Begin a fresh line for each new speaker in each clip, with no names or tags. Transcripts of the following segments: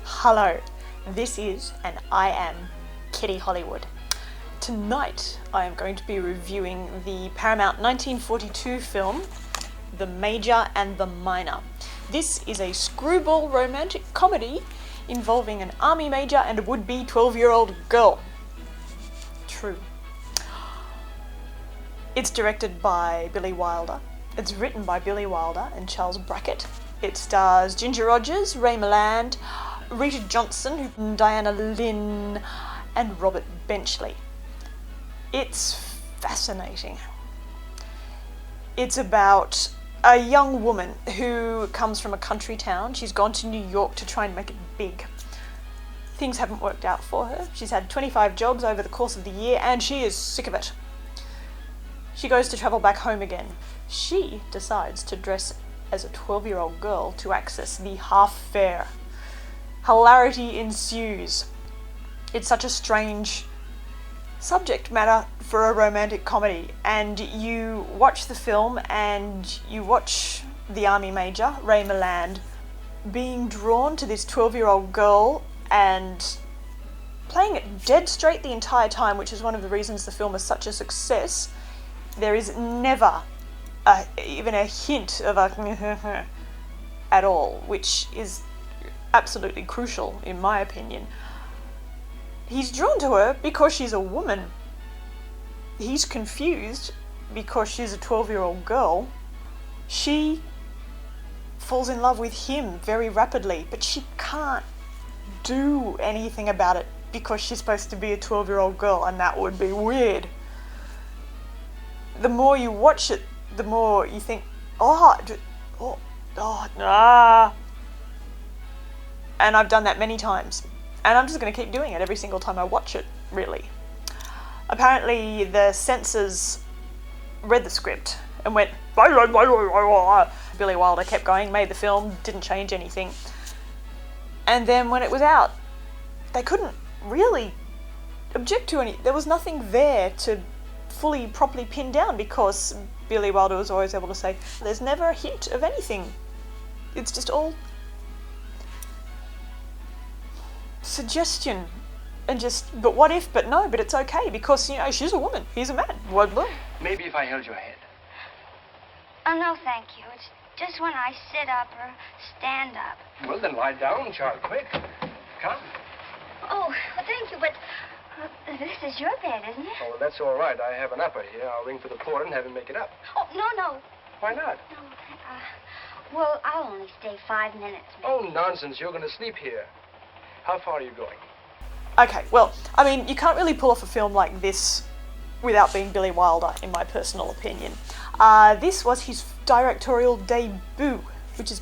Hello, this is and I am Kitty Hollywood. Tonight I am going to be reviewing the Paramount 1942 film, The Major and the Minor. This is a screwball romantic comedy involving an army major and a would-be 12-year-old girl. True. It's directed by Billy Wilder. It's written by Billy Wilder and Charles Brackett. It stars Ginger Rogers, Ray Milland, Rita Johnson, Diana Lynn, and Robert Benchley. It's fascinating. It's about a young woman who comes from a country town. She's gone to New York to try and make it big. Things haven't worked out for her. She's had 25 jobs over the course of the year and she is sick of it. She goes to travel back home again. She decides to dress as a 12-year-old girl to access the half fare. Hilarity ensues. It's such a strange subject matter for a romantic comedy, and you watch the film and you watch the army major, Ray Milland, being drawn to this 12-year-old girl and playing it dead straight the entire time, which is one of the reasons the film is such a success. There is never even a hint of a at all, which is absolutely crucial in my opinion. He's drawn to her because she's a woman. He's confused because she's a 12-year-old girl. She falls in love with him very rapidly, but she can't do anything about it because she's supposed to be a 12-year-old girl, and that would be weird. The more you watch it, the more you think, nah. And I've done that many times. And I'm just going to keep doing it every single time I watch it, really. Apparently the censors read the script and went, Billy Wilder kept going, made the film, didn't change anything. And then when it was out, they couldn't really object to any. There was nothing there to fully, properly pin down because Billy Wilder was always able to say, there's never a hint of anything. It's just all suggestion and just, but what if, but no, but it's okay because, you know, she's a woman, he's a man. What?
Maybe if I held your head.
Oh, no, thank you. It's just when I sit up or stand up.
Well, then lie down, Charlie, quick. Come.
Oh, well, thank you, but this is your bed, isn't it?
Oh, well, that's all right. I have an upper here. I'll ring for the porter and have him make it up.
Oh, no.
Why not?
No, well, I'll only stay 5 minutes. Maybe.
Oh, nonsense. You're going to sleep here. How far are you going?
Okay, well, I mean, you can't really pull off a film like this without being Billy Wilder, in my personal opinion. This was his directorial debut, which is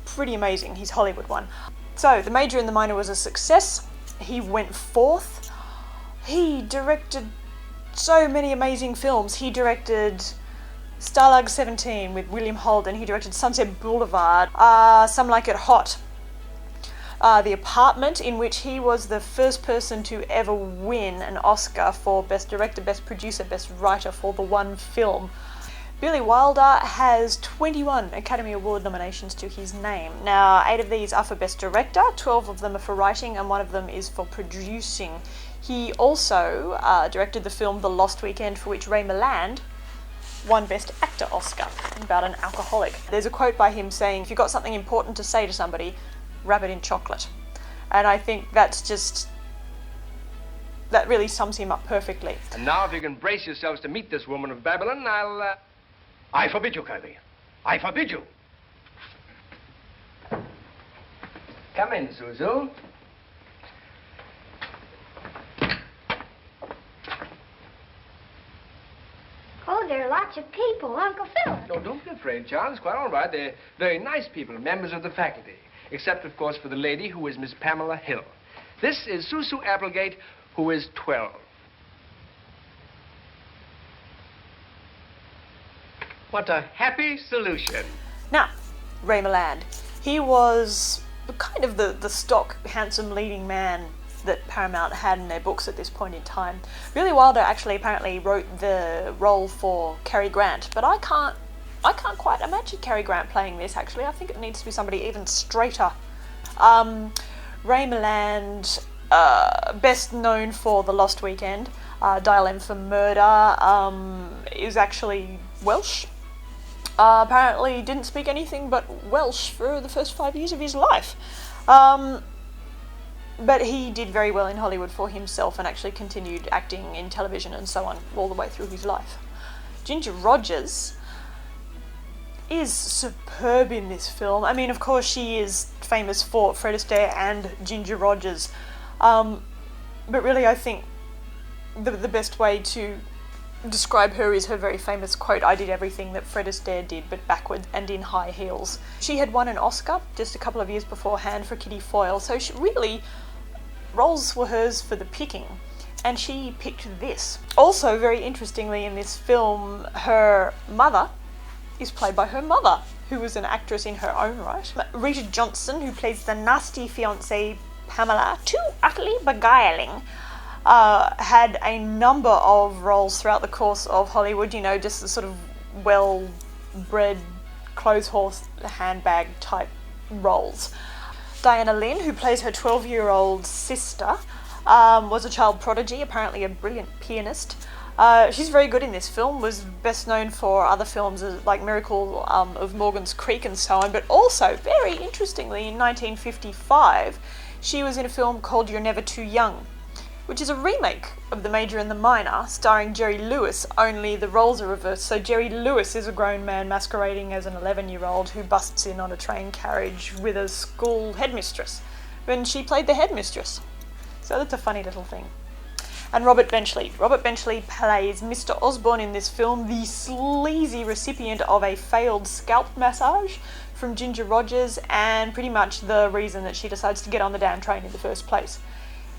pretty amazing, his Hollywood one. So, The Major and the Minor was a success. He went fourth. He directed so many amazing films. He directed Stalag 17 with William Holden. He directed Sunset Boulevard, Some Like It Hot. The Apartment, in which he was the first person to ever win an Oscar for Best Director, Best Producer, Best Writer for the one film. Billy Wilder has 21 Academy Award nominations to his name. Now, 8 of these are for Best Director, 12 of them are for writing, and 1 of them is for producing. He also directed the film The Lost Weekend, for which Ray Milland won Best Actor Oscar, about an alcoholic. There's a quote by him saying, if you've got something important to say to somebody, wrap it in chocolate. And I think that's just, that really sums him up perfectly.
And now if you can brace yourselves to meet this woman of Babylon, I forbid you, Kirby. I forbid you. Come in, Suzu.
Oh, there are lots of people, Uncle Phil.
No, don't be afraid, Charles. It's quite all right. They're very nice people, members of the faculty. Except, of course, for the lady who is Miss Pamela Hill. This is Susu Applegate, who is 12. What a happy solution.
Now, Ray Milland. He was kind of the stock, handsome leading man that Paramount had in their books at this point in time. Billy Wilder actually apparently wrote the role for Cary Grant, but I can't quite imagine Cary Grant playing this, actually. I think it needs to be somebody even straighter. Ray Milland, best known for The Lost Weekend, Dial M for Murder, is actually Welsh. Apparently didn't speak anything but Welsh for the first 5 years of his life. But he did very well in Hollywood for himself and actually continued acting in television and so on all the way through his life. Ginger Rogers is superb in this film. I mean, of course, she is famous for Fred Astaire and Ginger Rogers. But really, I think the best way to describe her is her very famous quote, "I did everything that Fred Astaire did, but backwards and in high heels." She had won an Oscar just a couple of years beforehand for Kitty Foyle, so she really, roles were hers for the picking, and she picked this. Also, very interestingly in this film, her mother is played by her mother, who was an actress in her own right. Rita Johnson, who plays the nasty fiancée Pamela, too utterly beguiling, had a number of roles throughout the course of Hollywood, you know, just the sort of well-bred clothes horse handbag type roles. Diana Lynn, who plays her 12-year-old sister, was a child prodigy, apparently a brilliant pianist. She's very good in this film, was best known for other films like Miracle of Morgan's Creek and so on, but also, very interestingly, in 1955, she was in a film called You're Never Too Young, which is a remake of The Major and the Minor, starring Jerry Lewis, only the roles are reversed. So Jerry Lewis is a grown man masquerading as an 11-year-old who busts in on a train carriage with a school headmistress, when she played the headmistress. So that's a funny little thing. And Robert Benchley. Robert Benchley plays Mr. Osborne in this film, the sleazy recipient of a failed scalp massage from Ginger Rogers, and pretty much the reason that she decides to get on the damn train in the first place.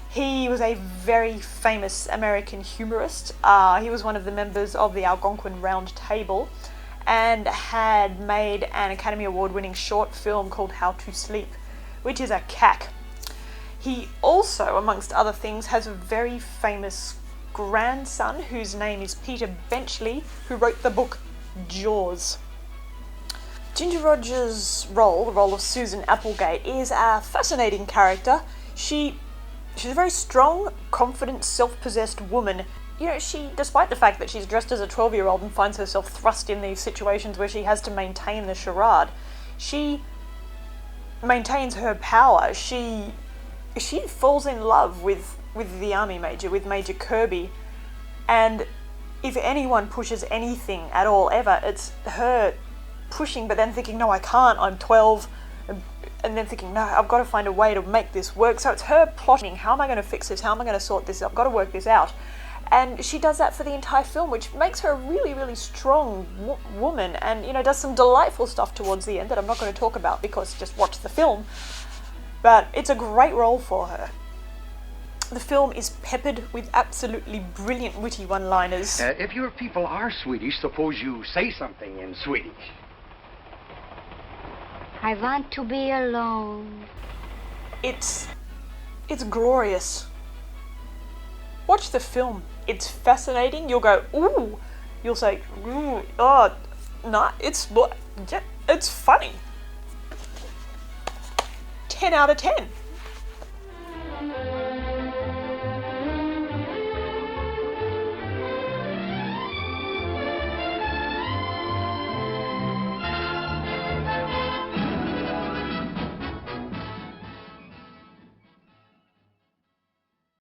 He was a very famous American humorist. He was one of the members of the Algonquin Round Table and had made an Academy Award-winning short film called How to Sleep, which is a cack. He also, amongst other things, has a very famous grandson whose name is Peter Benchley, who wrote the book Jaws. Ginger Rogers' role, the role of Susan Applegate, is a fascinating character. She's a very strong, confident, self-possessed woman. You know, despite the fact that she's dressed as a 12-year-old and finds herself thrust in these situations where she has to maintain the charade, she maintains her power. She falls in love with the army major, with Major Kirby, and if anyone pushes anything at all ever, it's her pushing, but then thinking, no, I can't, I'm 12, and then thinking, no, I've got to find a way to make this work. So it's her plotting, how am I going to fix this, how am I going to sort this, I've got to work this out. And she does that for the entire film, which makes her a really, really strong woman, and, you know, does some delightful stuff towards the end that I'm not going to talk about because just watch the film. But it's a great role for her. The film is peppered with absolutely brilliant witty one-liners.
If your people are Swedish, suppose you say something in Swedish.
I want to be alone.
It's glorious. Watch the film. It's fascinating. You'll go, ooh. You'll say, ooh, oh, nah, it's funny. 10 out of 10.